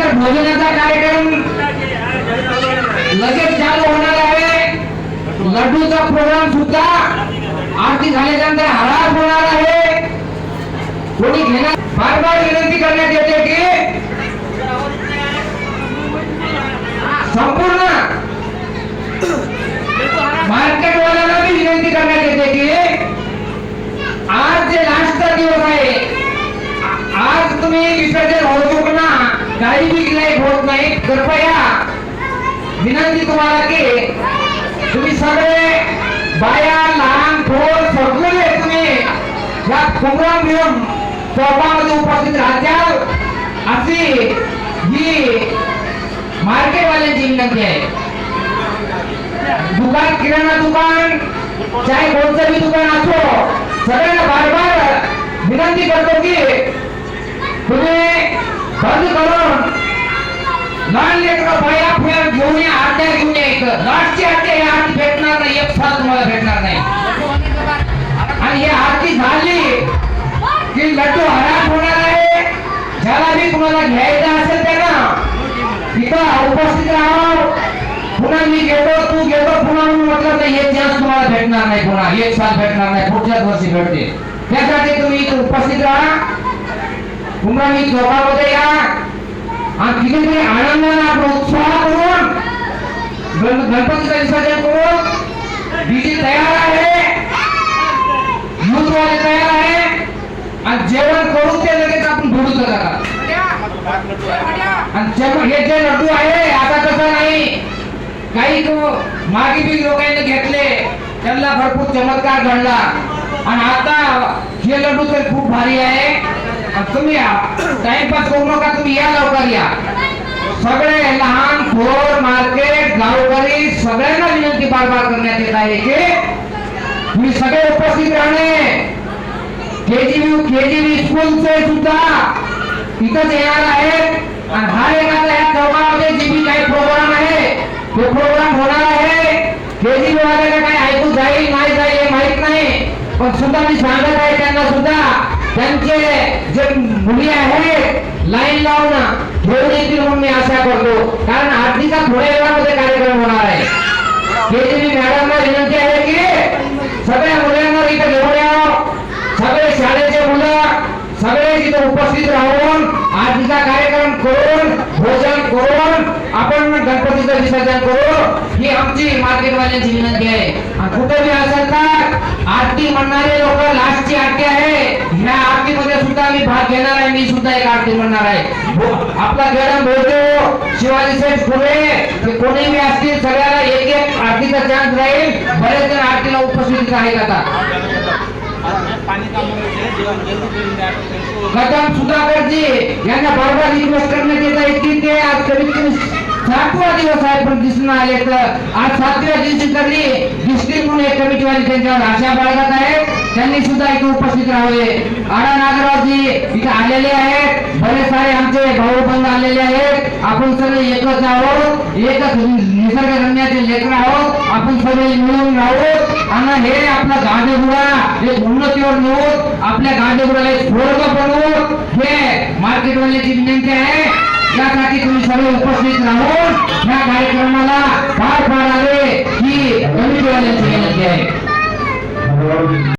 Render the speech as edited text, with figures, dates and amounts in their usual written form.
त्यानंतर भोजनाचा कार्यक्रम लगेच चालू होणार आहे। लड्डूचा प्रोग्राम सुद्धा आरती झाल्यानंतर हरास होणार आहे। कोणी घेणार बार बार विनंती करण्यात येते की संपूर्ण मार्केटवाल्यांना भी विनंती करण्यात येते की आज जे लास्टचा दिवस आहे, आज तुम्ही विसर्जन होऊ ना काही भी गिराईक होत नाही। कृपया विनंती तुम्हाला की तुम्ही सगळे बाया लहान थोर सगळे तुम्ही या प्रोग्राम घेऊन चौकामध्ये उपस्थित राहत्याल अशी ही मार्केटवाल्यांची विनंती आहे। दुकान किराणा दुकान चाहे कोणतं भी दुकान असो, सगळ्यांना बार बार विनंती करतो की तुम्ही बंद करून लहान लेकरं बाया फेर घेऊन या, आट्या घेऊन या। लास्टची आट्या या आरती भेटणार नाही, एक साल तुम्हाला भेटणार नाही। आणि ही आरती झाली की लड्डू हरास होणार आहे। ज्याला भी तुम्हाला घ्यायचा असेल त्यांना तिथं उपस्थित राहावं। पुन्हा मी घेतो तू घेतो पुन्हा म्हटलं नाही, एक चान्स तुम्हाला भेटणार नाही, पुन्हा एक साल भेटणार नाही, पुढच्याच वर्षी भेटते। त्यासाठी तुम्ही इथे उपस्थित राहा। पुन्हा मी चौकामध्ये या आणि तिथे तुम्ही आनंदाने आपण उत्साह करून गणपतीचं विसर्जन करून डीजे तयार आहे, युथवाले तयार आहे आणि जेवण करून ते लगेच आपण भोडूचं जातात। आणि जेवण हे जे लड्डू आहे आता तसं नाही, काही मागे बी लोकांनी घेतले त्यांना भरपूर चमत्कार घडला आणि आता हे लड्डू तर खूप भारी आहे। तुम्ही टाइमपास करू नका, तुम्ही या लवकर या। सगळे लहान थोर मार्केट गावकरी सगळ्यांना विनंती बार बार करण्यात येत आहे की तुम्ही सगळे उपस्थित राहणे। केजीबी स्कूलचे सुद्धा इथंच येणार आहेत आणि हा एखादा या चौकामध्ये जे बी काही प्रोग्राम आहे तो प्रोग्राम होणार आहे। केजीबी वाल्याला काही ऐकू जाईल नाही जाईल हे माहित नाही, पण सुद्धा मी सांगत आहे त्यांना सुद्धा त्यांचे जे मुली आहेत लाईन लावून घेऊन येतील म्हणून मी आशा करतो, कारण आरतीचा थोड्या वेळामध्ये कार्यक्रम होणार आहे। केजीबी मॅडमला विनंती आहे की सगळ्या मुलांना इथे घेऊन यावं, सगळे शाळेचे मुलं सगळे इथे उपस्थित राहून आरतीचा कार्यक्रम करून भोजन करून आपण गणपतीचं विसर्जन करू ही आमची मार्केटवाल्यांची विनंती आहे। आणि कुठे बी असेल तर आरती म्हणणारे लोक लास्टची आरती आहे, ह्या आरतीमध्ये सुद्धा मी भाग घेणार आहे, मी सुद्धा एक आरती म्हणणार आहे। आपला गॅडम बोलतो शिवाजी सेठ फुले ते कोणी बी असतील सगळ्याला एक एक आरतीचा चान्स राहील। बरेच जण आरतीला उपस्थित राहील। आता कदम सुधाकरजी यांना बरोबर रिक्वेस्ट करण्यात येत आहे की ते आज कमीत कमी 7वा दिवस आहे पण दिसून आले तर आज 7व्या दिवशी तरी डिस्ट्रिक्ट म्हणून एक कमिटीवाली त्यांच्यावर आशा बाळगत आहेत, त्यांनी सुद्धा इथे उपस्थित राहावे। आडा नागरावजी इथे आलेले आहेत, बरेच सारे आमचे भाऊ बंद आलेले आहेत। आपण सगळे एकच आहोत, एकच निसर्गरम्याचे लेकर आहोत, आपण सगळे मिळून राहू आणि हे आपला गांधीगुडा एक उन्नतीवर नेऊ, आपल्या गांधीगुडाला एक स्वर्ग बनवू हे मार्केटवाल्याची विनंती आहे। यासाठी तुम्ही सगळे उपस्थित राहून या कार्यक्रमाला पार पाडावे ही कमिटीवाल्यांची विनंती आहे।